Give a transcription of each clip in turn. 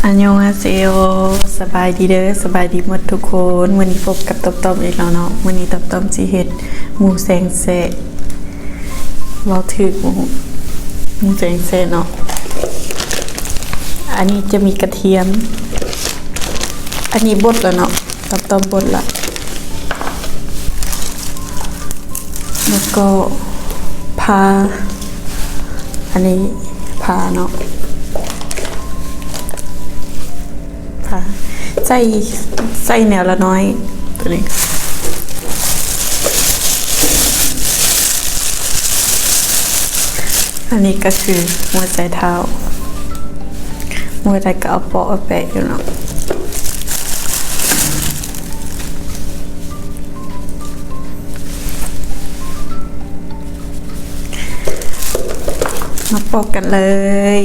อันยองอาเซโอสบายดีเด้อสบายดีหมดทุกคนมื้อนี้พบกับต้มอีกแล้วเนาะมื้อนี้ต้มสิเฮ็ดหมูแซงแซ่เว้าถึกหมูแซงแซ่เนาะอันนี้จะมีกระเทียมอันนี้บดแล้วเนาะต้มบดละแล้วก็พาอันนี้พาเนาะใส่แนวละน้อยตัวนี้อันนี้ก็คือหัวใจเท้าหัวใจก็เอาเปาะเอาแปะอยู่เนาะมาปอกกันเลย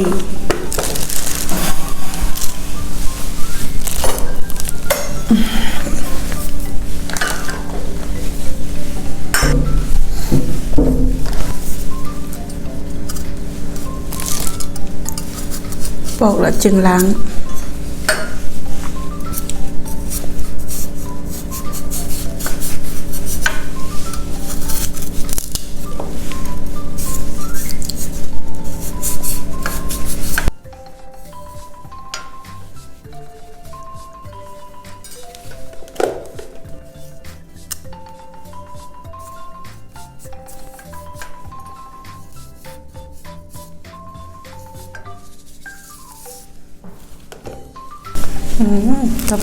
ปอกแล้วจึงล้าง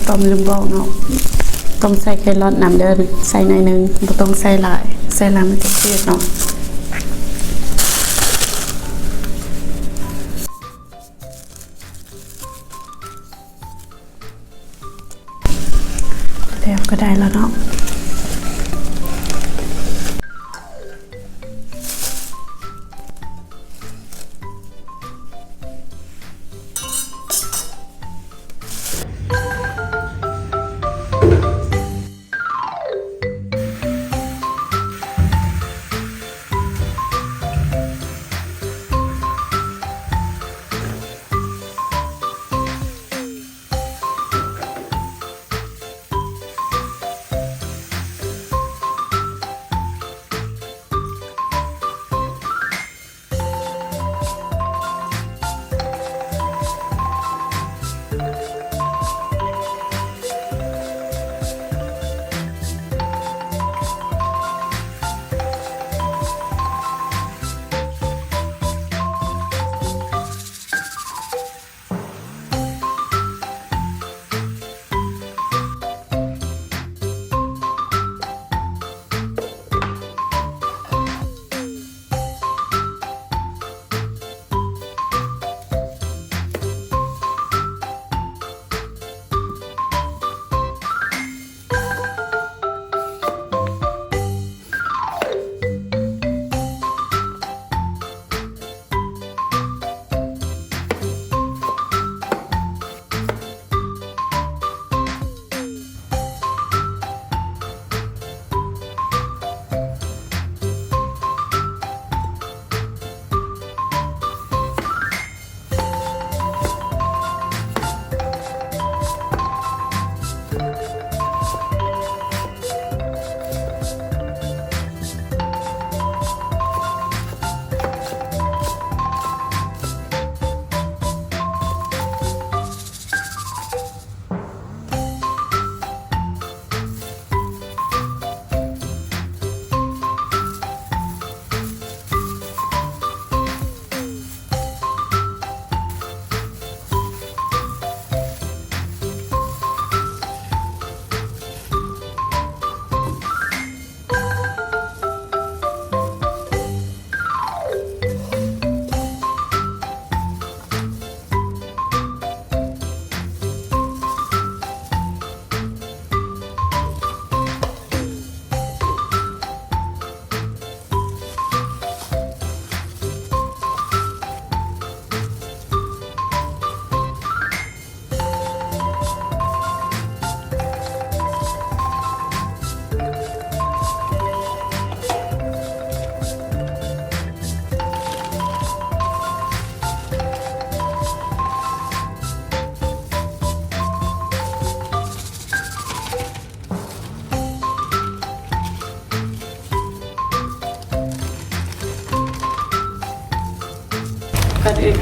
ต้มลืมบอกเนาะต้องใส่แครอทน้ำเดินใส่หน่อยนึงบ่ต้องใส่หลายใส่หลายมันจะเผ็ดเนาะแล้วก็ได้แล้วเนาะ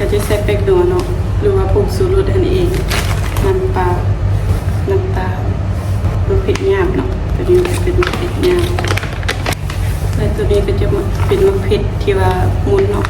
ก็จะใส่แป้งนัวเนาะหรือว่าผงชูรสอันนี้เองน้ำปลาน้ำตาลมะเขือหยาบเนาะตัวนี้เป็นมะเขือหยาบและตัวนี้ก็จะเป็นมะเขือที่ว่ามุนเนาะ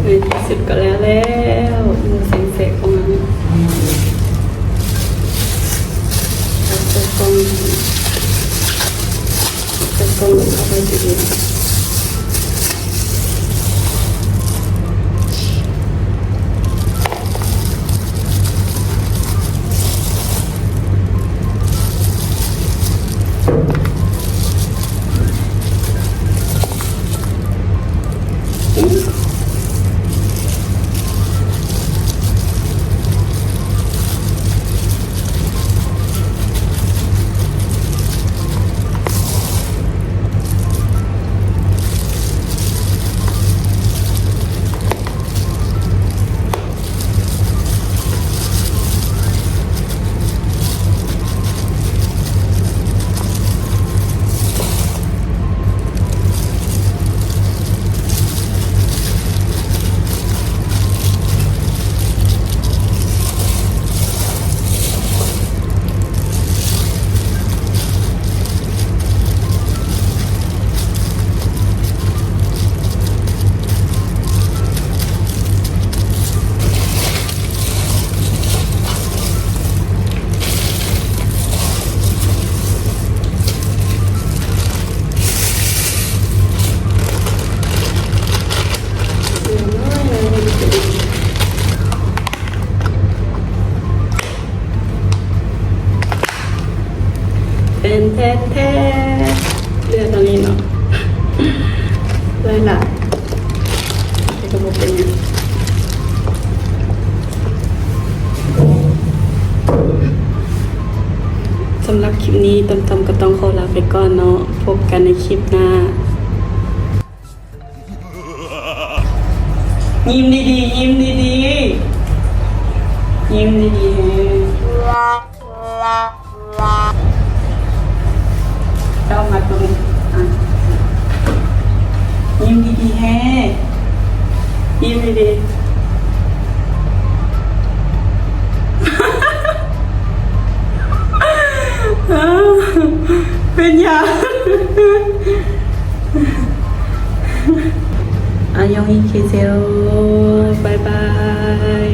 ในที่สุดก็แล้วหมูเซ็งๆของมันจะกลมเข้าไปดีเป็นแท้ๆเลือดตรงนี้เนาะเลยล่ะเป็นกระบอกเป็นยังสำหรับคลิปนี้ตำๆก็ต้องขอลาไปก่อนเนาะพบกันในคลิปหน้ายิ้มดีๆยิ้มดีๆยิ้มดีๆเข้ามาตรงนี้ยิ้มดีๆแฮ่ยิ้มดีๆเป็นยังอันยองอีเคเซลบายบาย